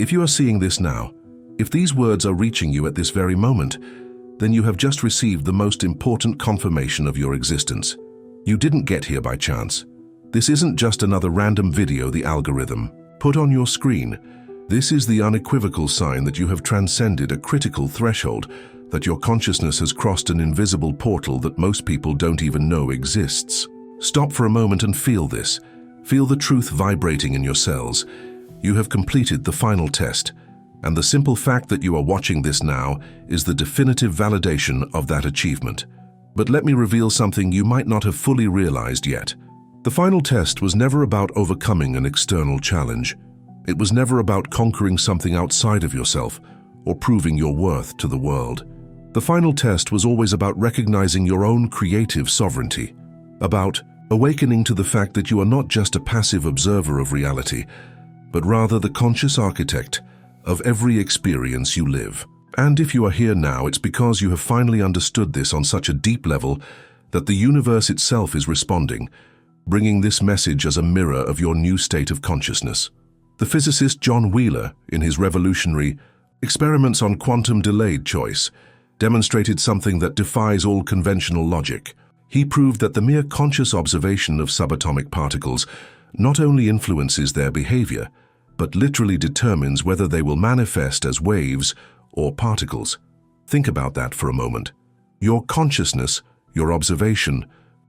If you are seeing this now, if these words are reaching you at this very moment, then you have just received the most important confirmation of your existence. You didn't get here by chance. This isn't just another random video the algorithm put on your screen. This is the unequivocal sign that you have transcended a critical threshold, that your consciousness has crossed an invisible portal that most people don't even know exists. Stop for a moment and feel this. Feel the truth vibrating in your cells. You have completed the final test, and the simple fact that you are watching this now is the definitive validation of that achievement. But let me reveal something you might not have fully realized yet. The final test was never about overcoming an external challenge. It was never about conquering something outside of yourself or proving your worth to the world. The final test was always about recognizing your own creative sovereignty, about awakening to the fact that you are not just a passive observer of reality, but rather the conscious architect of every experience you live. And if you are here now, it's because you have finally understood this on such a deep level that the universe itself is responding, bringing this message as a mirror of your new state of consciousness. The physicist John Wheeler, in his revolutionary experiments on quantum delayed choice, demonstrated something that defies all conventional logic. He proved that the mere conscious observation of subatomic particles not only influences their behavior, but literally determines whether they will manifest as waves or particles. Think about that for a moment. Your consciousness, your observation,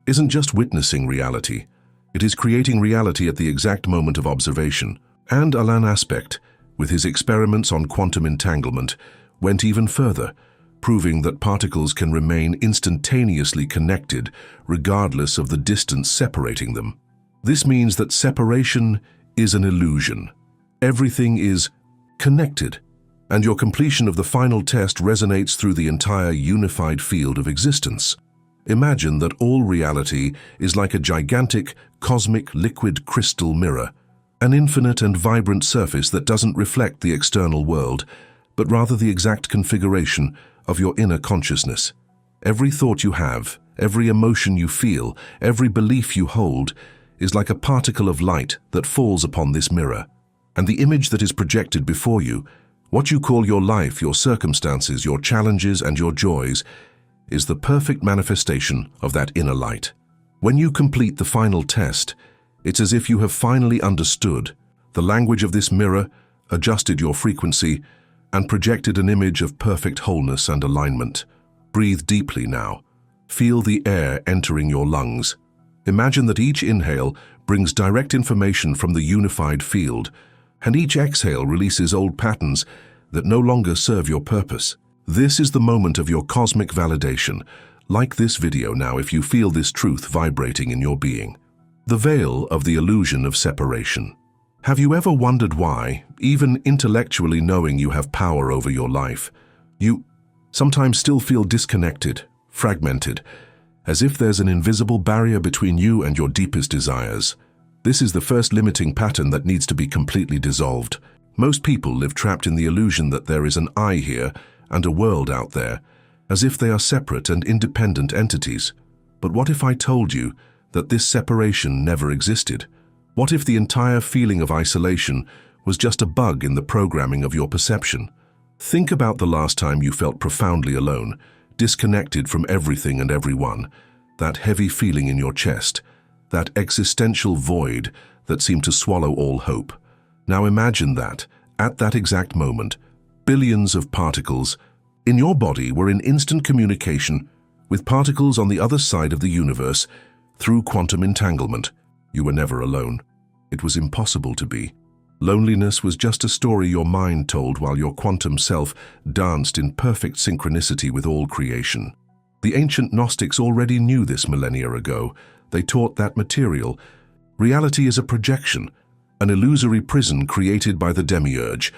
isn't just witnessing reality. It is creating reality at the exact moment of observation. And Alain Aspect, with his experiments on quantum entanglement, went even further, proving that particles can remain instantaneously connected regardless of the distance separating them. This means that separation is an illusion. Everything is connected, and your completion of the final test resonates through the entire unified field of existence. Imagine that all reality is like a gigantic, cosmic liquid crystal mirror, an infinite and vibrant surface that doesn't reflect the external world, but rather the exact configuration of your inner consciousness. Every thought you have, every emotion you feel, every belief you hold, is like a particle of light that falls upon this mirror. And the image that is projected before you, what you call your life, your circumstances, your challenges and your joys, is the perfect manifestation of that inner light. When you complete the final test, it's as if you have finally understood the language of this mirror, adjusted your frequency, and projected an image of perfect wholeness and alignment. Breathe deeply now. Feel the air entering your lungs. Imagine that each inhale brings direct information from the unified field, and each exhale releases old patterns that no longer serve your purpose. This is the moment of your cosmic validation. Like this video now if you feel this truth vibrating in your being. The veil of the illusion of separation. Have you ever wondered why, even intellectually knowing you have power over your life, you sometimes still feel disconnected, fragmented, as if there's an invisible barrier between you and your deepest desires? This is the first limiting pattern that needs to be completely dissolved. Most people live trapped in the illusion that there is an I here and a world out there, as if they are separate and independent entities. But what if I told you that this separation never existed? What if the entire feeling of isolation was just a bug in the programming of your perception? Think about the last time you felt profoundly alone, disconnected from everything and everyone, that heavy feeling in your chest, that existential void that seemed to swallow all hope. Now imagine that, at that exact moment, billions of particles in your body were in instant communication with particles on the other side of the universe through quantum entanglement. You were never alone. It was impossible to be. Loneliness was just a story your mind told while your quantum self danced in perfect synchronicity with all creation. The ancient Gnostics already knew this millennia ago. They taught that reality is a projection, an illusory prison created by the demiurge,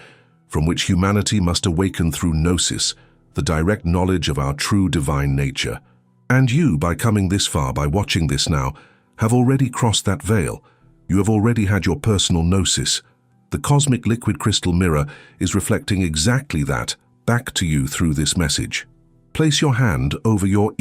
from which humanity must awaken through gnosis, the direct knowledge of our true divine nature. And you, by coming this far, by watching this now, have already crossed that veil. You have already had your personal gnosis. The cosmic liquid crystal mirror is reflecting exactly that back to you through this message. Place your hand over your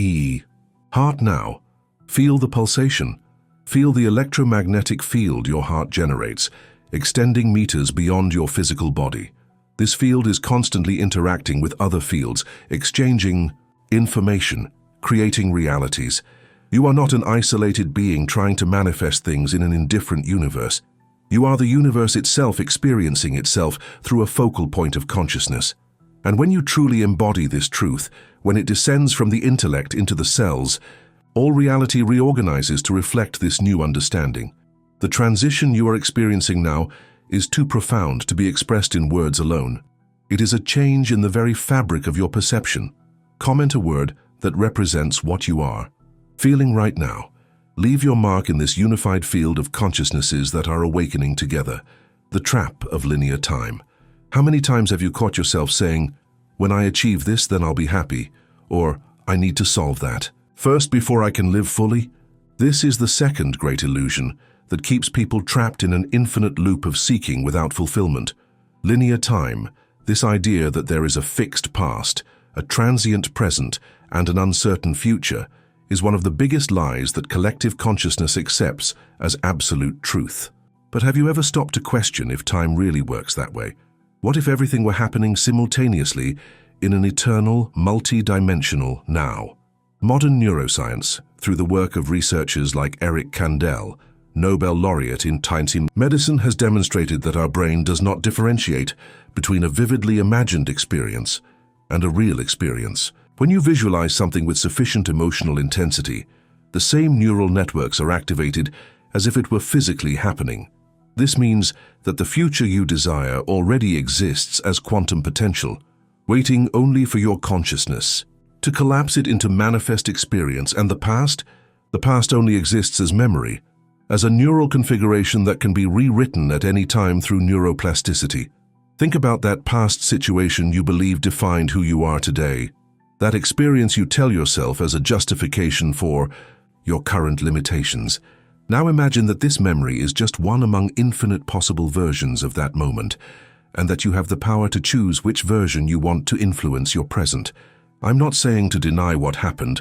heart now. Feel the pulsation. Feel the electromagnetic field your heart generates, extending meters beyond your physical body. This field is constantly interacting with other fields, exchanging information, creating realities. You are not an isolated being trying to manifest things in an indifferent universe. You are the universe itself experiencing itself through a focal point of consciousness. And when you truly embody this truth, when it descends from the intellect into the cells, all reality reorganizes to reflect this new understanding. The transition you are experiencing now is too profound to be expressed in words alone. It is a change in the very fabric of your perception. Comment a word that represents what you are feeling right now. Leave your mark in this unified field of consciousnesses that are awakening together. The trap of linear time. How many times have you caught yourself saying, "When I achieve this, then I'll be happy," or "I need to solve that first before I can live fully"? This is the second great illusion that keeps people trapped in an infinite loop of seeking without fulfillment. Linear time, this idea that there is a fixed past, a transient present, and an uncertain future, is one of the biggest lies that collective consciousness accepts as absolute truth. But have you ever stopped to question if time really works that way? What if everything were happening simultaneously in an eternal, multi-dimensional now? Modern neuroscience, through the work of researchers like Eric Kandel, Nobel laureate in medicine, has demonstrated that our brain does not differentiate between a vividly imagined experience and a real experience. When you visualize something with sufficient emotional intensity, the same neural networks are activated as if it were physically happening. This means that the future you desire already exists as quantum potential, waiting only for your consciousness to collapse it into manifest experience. And the past only exists as memory, as a neural configuration that can be rewritten at any time through neuroplasticity. Think about that past situation you believe defined who you are today. That experience you tell yourself as a justification for your current limitations. Now imagine that this memory is just one among infinite possible versions of that moment, and that you have the power to choose which version you want to influence your present. I'm not saying to deny what happened,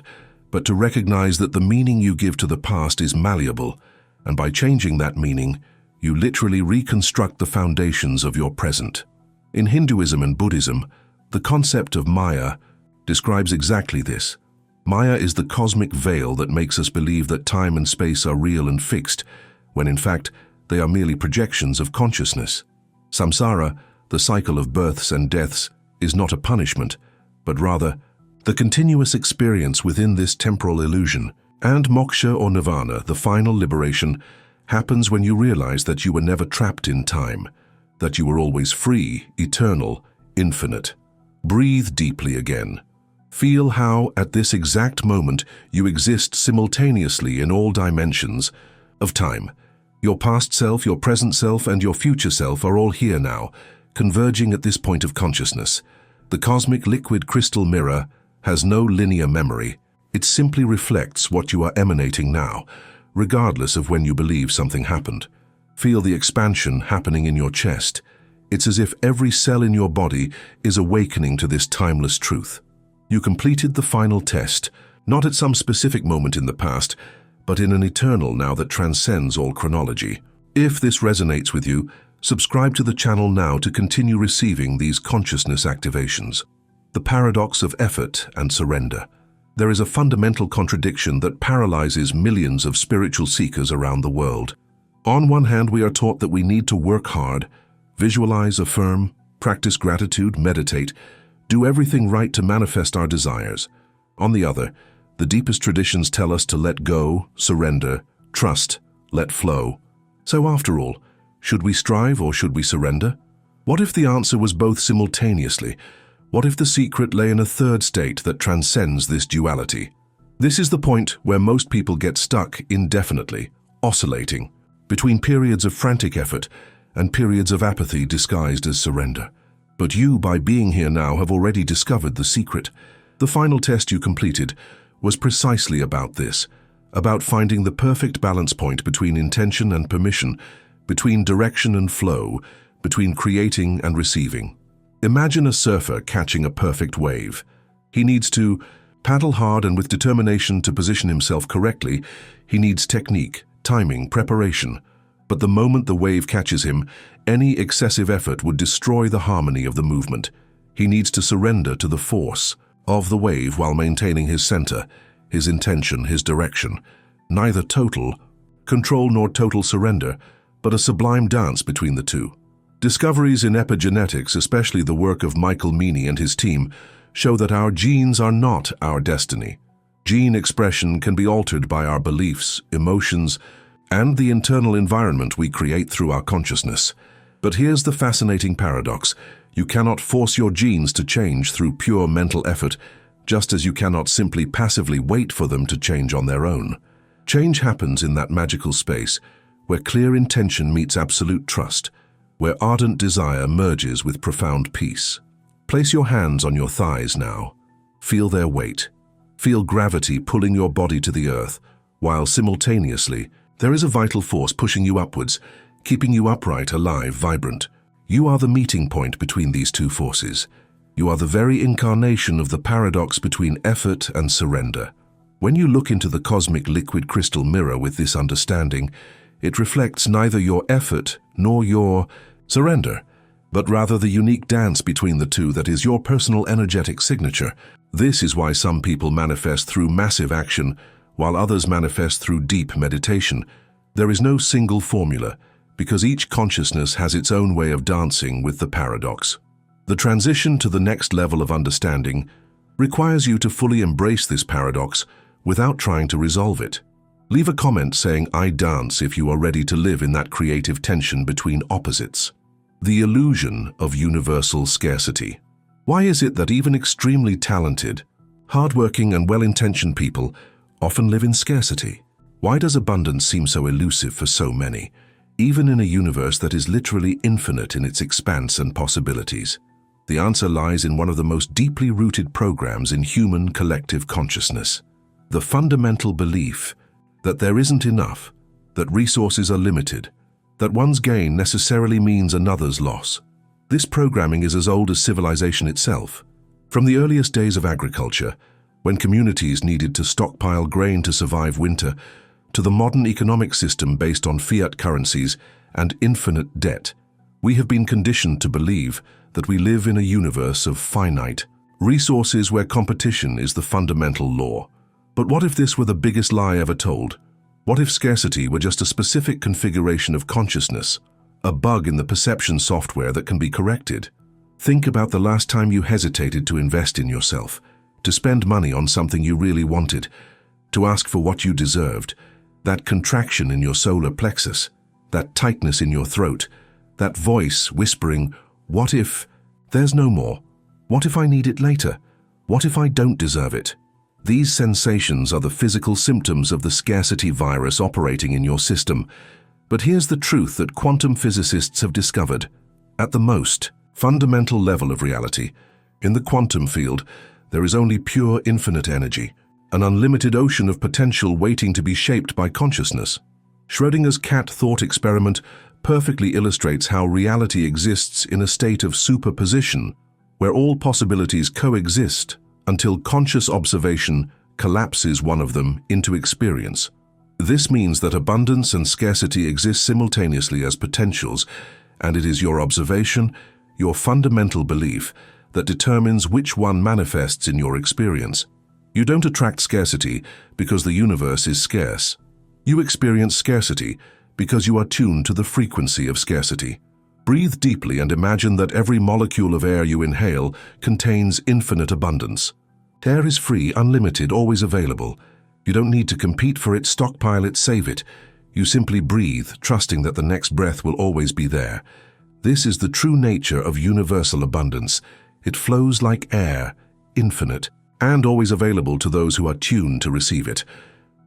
but to recognize that the meaning you give to the past is malleable, and by changing that meaning, you literally reconstruct the foundations of your present. In Hinduism and Buddhism, the concept of Maya describes exactly this. Maya is the cosmic veil that makes us believe that time and space are real and fixed, when in fact they are merely projections of consciousness. Samsara, the cycle of births and deaths, is not a punishment, but rather the continuous experience within this temporal illusion. And moksha or nirvana, the final liberation, happens when you realize that you were never trapped in time, that you were always free, eternal, infinite. Breathe deeply again. Feel how, at this exact moment, you exist simultaneously in all dimensions of time. Your past self, your present self, and your future self are all here now, converging at this point of consciousness. The cosmic liquid crystal mirror has no linear memory. It simply reflects what you are emanating now, regardless of when you believe something happened. Feel the expansion happening in your chest. It's as if every cell in your body is awakening to this timeless truth. You completed the final test, not at some specific moment in the past, but in an eternal now that transcends all chronology. If this resonates with you, subscribe to the channel now to continue receiving these consciousness activations. The paradox of effort and surrender. There is a fundamental contradiction that paralyzes millions of spiritual seekers around the world. On one hand, we are taught that we need to work hard, visualize, affirm, practice gratitude, meditate, do everything right to manifest our desires. On the other, the deepest traditions tell us to let go, surrender, trust, let flow. So after all, should we strive or should we surrender? What if the answer was both simultaneously? What if the secret lay in a third state that transcends this duality? This is the point where most people get stuck indefinitely, oscillating between periods of frantic effort and periods of apathy disguised as surrender. But you, by being here now, have already discovered the secret. The final test you completed was precisely about this, about finding the perfect balance point between intention and permission, between direction and flow, between creating and receiving. Imagine a surfer catching a perfect wave. He needs to paddle hard and with determination to position himself correctly. He needs technique, timing, preparation. But the moment the wave catches him, any excessive effort would destroy the harmony of the movement. He needs to surrender to the force of the wave while maintaining his center, his intention, his direction. Neither total control nor total surrender, but a sublime dance between the two. Discoveries in epigenetics, especially the work of Michael Meany and his team, show that our genes are not our destiny. Gene expression can be altered by our beliefs, emotions, and the internal environment we create through our consciousness. But here's the fascinating paradox. You cannot force your genes to change through pure mental effort, just as you cannot simply passively wait for them to change on their own. Change happens in that magical space, where clear intention meets absolute trust, where ardent desire merges with profound peace. Place your hands on your thighs now. Feel their weight. Feel gravity pulling your body to the earth, while simultaneously, there is a vital force pushing you upwards, keeping you upright, alive, vibrant. You are the meeting point between these two forces. You are the very incarnation of the paradox between effort and surrender. When you look into the cosmic liquid crystal mirror with this understanding, it reflects neither your effort nor your surrender, but rather the unique dance between the two that is your personal energetic signature. This is why some people manifest through massive action, while others manifest through deep meditation. There is no single formula, because each consciousness has its own way of dancing with the paradox. The transition to the next level of understanding requires you to fully embrace this paradox without trying to resolve it. Leave a comment saying "I dance" if you are ready to live in that creative tension between opposites. The illusion of universal scarcity. Why is it that even extremely talented, hardworking and well-intentioned people often live in scarcity? Why does abundance seem so elusive for so many, even in a universe that is literally infinite in its expanse and possibilities? The answer lies in one of the most deeply rooted programs in human collective consciousness. The fundamental belief that there isn't enough, that resources are limited, that one's gain necessarily means another's loss. This programming is as old as civilization itself. From the earliest days of agriculture, when communities needed to stockpile grain to survive winter, to the modern economic system based on fiat currencies and infinite debt, we have been conditioned to believe that we live in a universe of finite resources where competition is the fundamental law. But what if this were the biggest lie ever told? What if scarcity were just a specific configuration of consciousness, a bug in the perception software that can be corrected? Think about the last time you hesitated to invest in yourself, to spend money on something you really wanted, to ask for what you deserved. That contraction in your solar plexus, that tightness in your throat, that voice whispering, "What if there's no more? What if I need it later? What if I don't deserve it?" These sensations are the physical symptoms of the scarcity virus operating in your system. But here's the truth that quantum physicists have discovered. At the most fundamental level of reality, in the quantum field, there is only pure infinite energy, an unlimited ocean of potential waiting to be shaped by consciousness. Schrödinger's cat thought experiment perfectly illustrates how reality exists in a state of superposition, where all possibilities coexist until conscious observation collapses one of them into experience. This means that abundance and scarcity exist simultaneously as potentials, and it is your observation, your fundamental belief, that determines which one manifests in your experience. You don't attract scarcity because the universe is scarce. You experience scarcity because you are tuned to the frequency of scarcity. Breathe deeply and imagine that every molecule of air you inhale contains infinite abundance. Air is free, unlimited, always available. You don't need to compete for it, stockpile it, save it. You simply breathe, trusting that the next breath will always be there. This is the true nature of universal abundance. It flows like air, infinite, and always available to those who are tuned to receive it.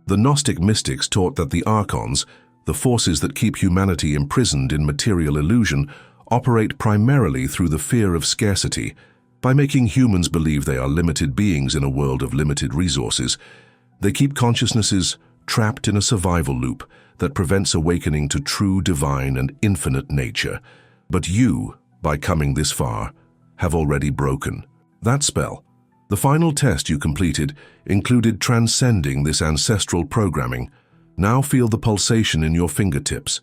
The Gnostic mystics taught that the archons, the forces that keep humanity imprisoned in material illusion, operate primarily through the fear of scarcity. By making humans believe they are limited beings in a world of limited resources, they keep consciousnesses trapped in a survival loop that prevents awakening to true divine and infinite nature. But you, by coming this far, have already broken that spell. The final test you completed included transcending this ancestral programming. Now feel the pulsation in your fingertips.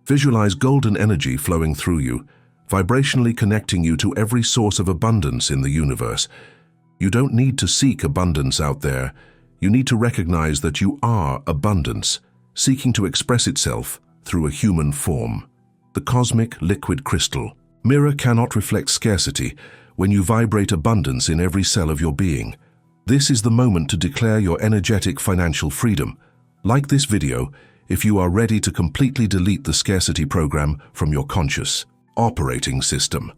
Visualize golden energy flowing through you, vibrationally connecting you to every source of abundance in the universe. You don't need to seek abundance out there. You need to recognize that you are abundance, seeking to express itself through a human form. The cosmic liquid crystal mirror cannot reflect scarcity when you vibrate abundance in every cell of your being. This is the moment to declare your energetic financial freedom. Like this video if you are ready to completely delete the scarcity program from your conscious operating system.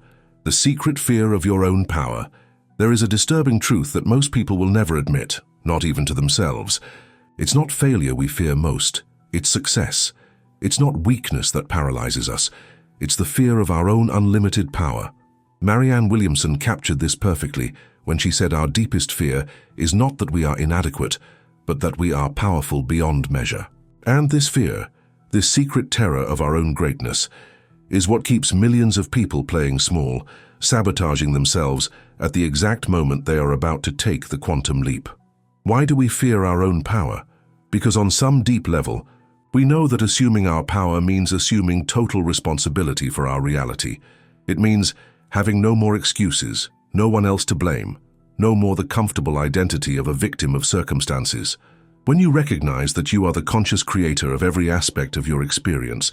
The secret fear of your own power. There is a disturbing truth that most people will never admit, not even to themselves. It's not failure we fear most, it's success. It's not weakness that paralyzes us, it's the fear of our own unlimited power. Marianne Williamson captured this perfectly when she said our deepest fear is not that we are inadequate, but that we are powerful beyond measure. And this fear, this secret terror of our own greatness, is what keeps millions of people playing small, sabotaging themselves at the exact moment they are about to take the quantum leap. Why do we fear our own power? Because on some deep level, we know that assuming our power means assuming total responsibility for our reality. It means having no more excuses, no one else to blame, no more the comfortable identity of a victim of circumstances. When you recognize that you are the conscious creator of every aspect of your experience,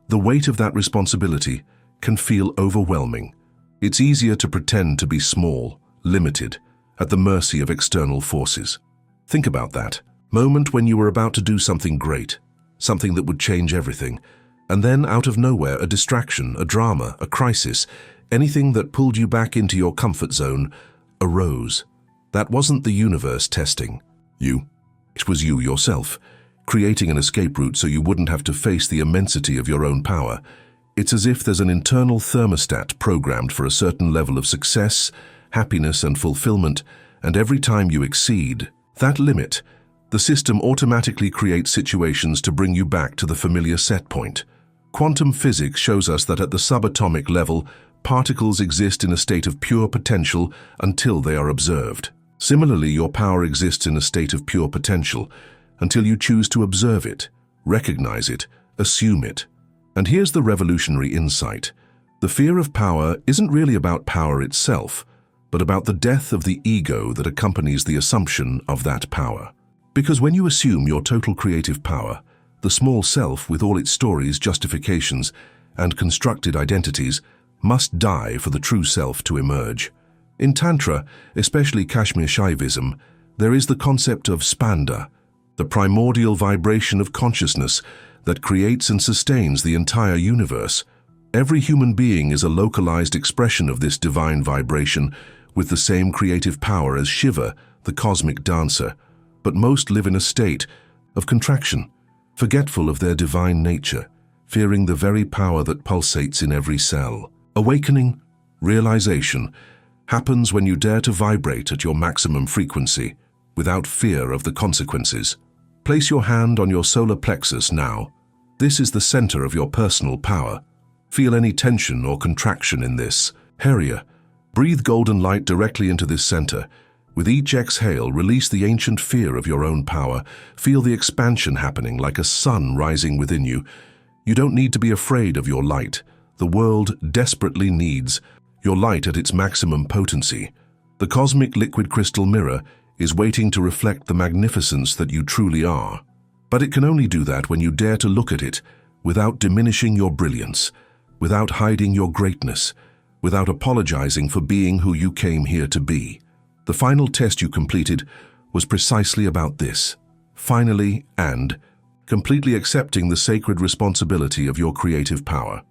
the weight of that responsibility can feel overwhelming. It's easier to pretend to be small, limited, at the mercy of external forces. Think about that moment when you were about to do something great, something that would change everything, and then out of nowhere a distraction, a drama, a crisis, anything that pulled you back into your comfort zone arose. That wasn't the universe testing you. It was you yourself, creating an escape route so you wouldn't have to face the immensity of your own power. It's as if there's an internal thermostat programmed for a certain level of success, happiness, and fulfillment, and every time you exceed that limit, the system automatically creates situations to bring you back to the familiar set point. Quantum physics shows us that at the subatomic level, particles exist in a state of pure potential until they are observed. Similarly, your power exists in a state of pure potential until you choose to observe it, recognize it, assume it. And here's the revolutionary insight. The fear of power isn't really about power itself, but about the death of the ego that accompanies the assumption of that power. Because when you assume your total creative power, the small self with all its stories, justifications, and constructed identities must die for the true self to emerge. In Tantra, especially Kashmir Shaivism, there is the concept of spanda, the primordial vibration of consciousness that creates and sustains the entire universe. Every human being is a localized expression of this divine vibration with the same creative power as Shiva, the cosmic dancer, but most live in a state of contraction, forgetful of their divine nature, fearing the very power that pulsates in every cell. Awakening, realization, happens when you dare to vibrate at your maximum frequency, without fear of the consequences. Place your hand on your solar plexus now. This is the center of your personal power. Feel any tension or contraction in this area. Breathe golden light directly into this center. With each exhale, release the ancient fear of your own power. Feel the expansion happening like a sun rising within you. You don't need to be afraid of your light. The world desperately needs your light at its maximum potency. The cosmic liquid crystal mirror is waiting to reflect the magnificence that you truly are. But it can only do that when you dare to look at it without diminishing your brilliance, without hiding your greatness, without apologizing for being who you came here to be. The final test you completed was precisely about this. Finally and completely accepting the sacred responsibility of your creative power.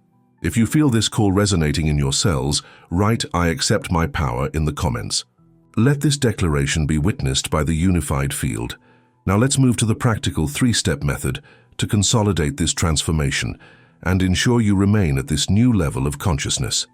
If you feel this call resonating in your cells, write "I accept my power" in the comments. Let this declaration be witnessed by the unified field. Now let's move to the practical 3-step method to consolidate this transformation and ensure you remain at this new level of consciousness.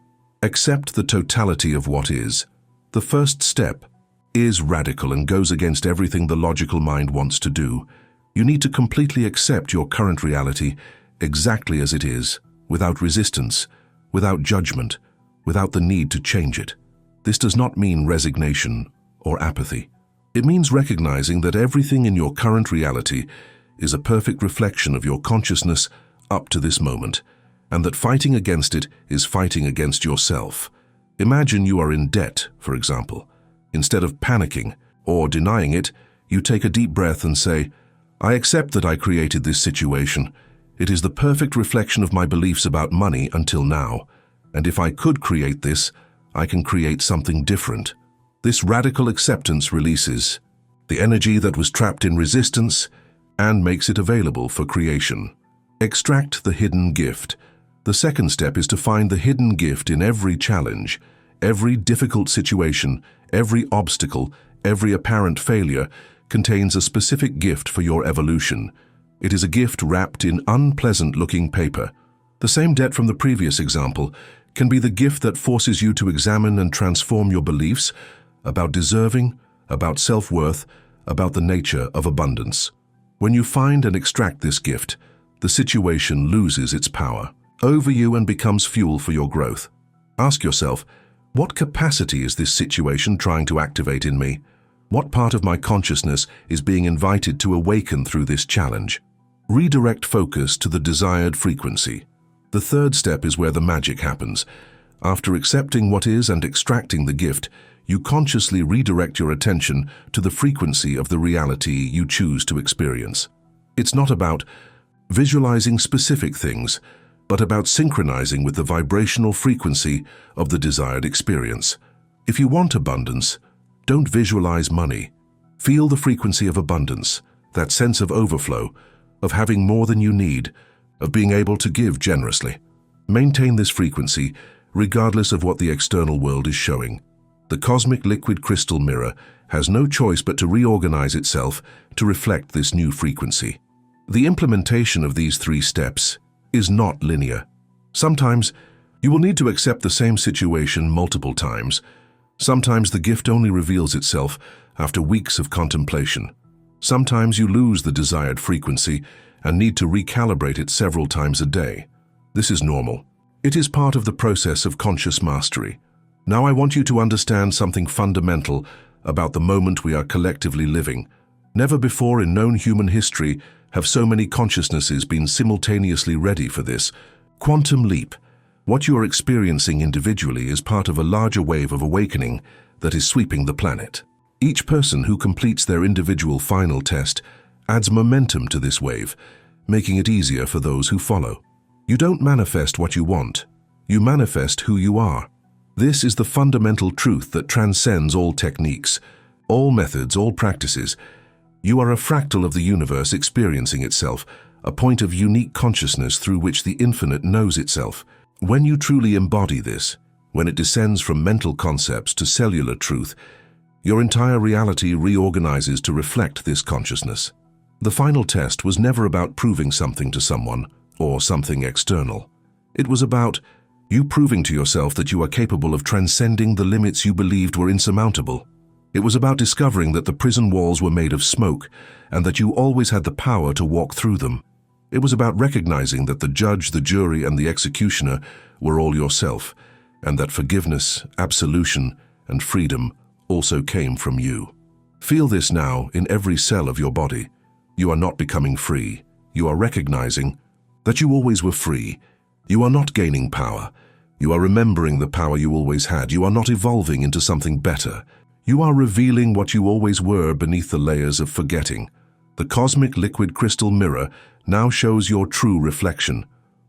Accept the totality of what is. The first step is radical and goes against everything the logical mind wants to do. You need to completely accept your current reality exactly as it is, without resistance, without judgment, without the need to change it. This does not mean resignation or apathy. It means recognizing that everything in your current reality is a perfect reflection of your consciousness up to this moment, and that fighting against it is fighting against yourself. Imagine you are in debt, for example. Instead of panicking or denying it, you take a deep breath and say, "I accept that I created this situation. It is the perfect reflection of my beliefs about money until now. And if I could create this, I can create something different." This radical acceptance releases the energy that was trapped in resistance and makes it available for creation. Extract the hidden gift. The second step is to find the hidden gift in every challenge, every difficult situation, every obstacle, every apparent failure contains a specific gift for your evolution. It is a gift wrapped in unpleasant-looking paper. The same debt from the previous example can be the gift that forces you to examine and transform your beliefs about deserving, about self-worth, about the nature of abundance. When you find and extract this gift, the situation loses its power over you and becomes fuel for your growth. Ask yourself, what capacity is this situation trying to activate in me? What part of my consciousness is being invited to awaken through this challenge? Redirect focus to the desired frequency. The third step is where the magic happens. After accepting what is and extracting the gift, you consciously redirect your attention to the frequency of the reality you choose to experience. It's not about visualizing specific things, but about synchronizing with the vibrational frequency of the desired experience. If you want abundance, don't visualize money. Feel the frequency of abundance, that sense of overflow, of having more than you need, of being able to give generously. Maintain this frequency regardless of what the external world is showing. The cosmic liquid crystal mirror has no choice but to reorganize itself to reflect this new frequency. The implementation of these 3 steps is not linear. Sometimes you will need to accept the same situation multiple times. Sometimes the gift only reveals itself after weeks of contemplation. Sometimes you lose the desired frequency and need to recalibrate it several times a day. This is normal. It is part of the process of conscious mastery. Now I want you to understand something fundamental about the moment we are collectively living. Never before in known human history have so many consciousnesses been simultaneously ready for this quantum leap. What you are experiencing individually is part of a larger wave of awakening that is sweeping the planet. Each person who completes their individual final test adds momentum to this wave, making it easier for those who follow. You don't manifest what you want. You manifest who you are. This is the fundamental truth that transcends all techniques, all methods, all practices. You are a fractal of the universe experiencing itself, a point of unique consciousness through which the infinite knows itself. When you truly embody this, when it descends from mental concepts to cellular truth, your entire reality reorganizes to reflect this consciousness. The final test was never about proving something to someone or something external. It was about you proving to yourself that you are capable of transcending the limits you believed were insurmountable. It was about discovering that the prison walls were made of smoke and that you always had the power to walk through them. It was about recognizing that the judge, the jury, and the executioner were all yourself, and that forgiveness, absolution, and freedom also came from you. Feel this now in every cell of your body. You are not becoming free. You are recognizing that you always were free. You are not gaining power. You are remembering the power you always had. You are not evolving into something better. You are revealing what you always were beneath the layers of forgetting. The cosmic liquid crystal mirror now shows your true reflection,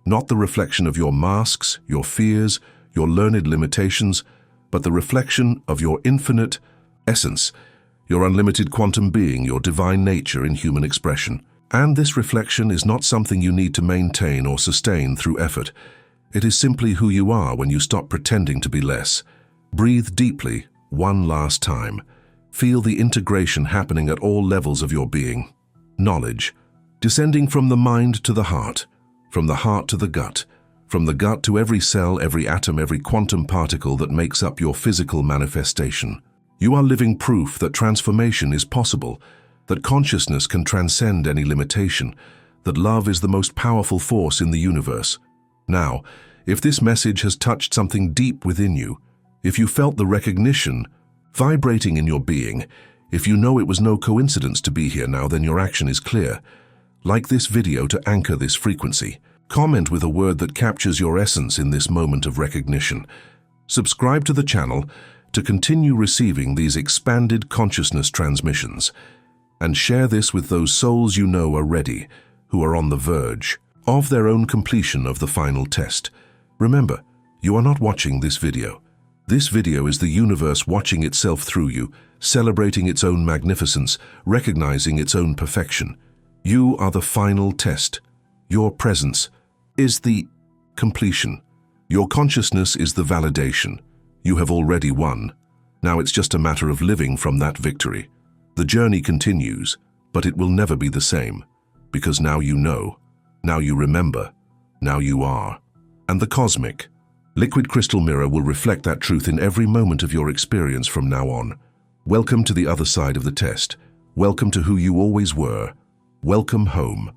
not the reflection of your masks, your fears, your learned limitations, but the reflection of your infinite essence, your unlimited quantum being, your divine nature in human expression. And this reflection is not something you need to maintain or sustain through effort. It is simply who you are when you stop pretending to be less. Breathe deeply, one last time. Feel the integration happening at all levels of your being. Knowledge, descending from the mind to the heart, from the heart to the gut, from the gut to every cell, every atom, every quantum particle that makes up your physical manifestation. You are living proof that transformation is possible, that consciousness can transcend any limitation, that love is the most powerful force in the universe. Now, if this message has touched something deep within you, if you felt the recognition vibrating in your being, if you know it was no coincidence to be here now, then your action is clear. Like this video to anchor this frequency. Comment with a word that captures your essence in this moment of recognition. Subscribe to the channel to continue receiving these expanded consciousness transmissions. And share this with those souls you know are ready, who are on the verge of their own completion of the final test. Remember, you are not watching this video. This video is the universe watching itself through you, celebrating its own magnificence, recognizing its own perfection. You are the final test. Your presence is the completion. Your consciousness is the validation. You have already won. Now it's just a matter of living from that victory. The journey continues, but it will never be the same, because now you know, now you remember, now you are. And the cosmic, liquid crystal mirror will reflect that truth in every moment of your experience from now on. Welcome to the other side of the test. Welcome to who you always were. Welcome home.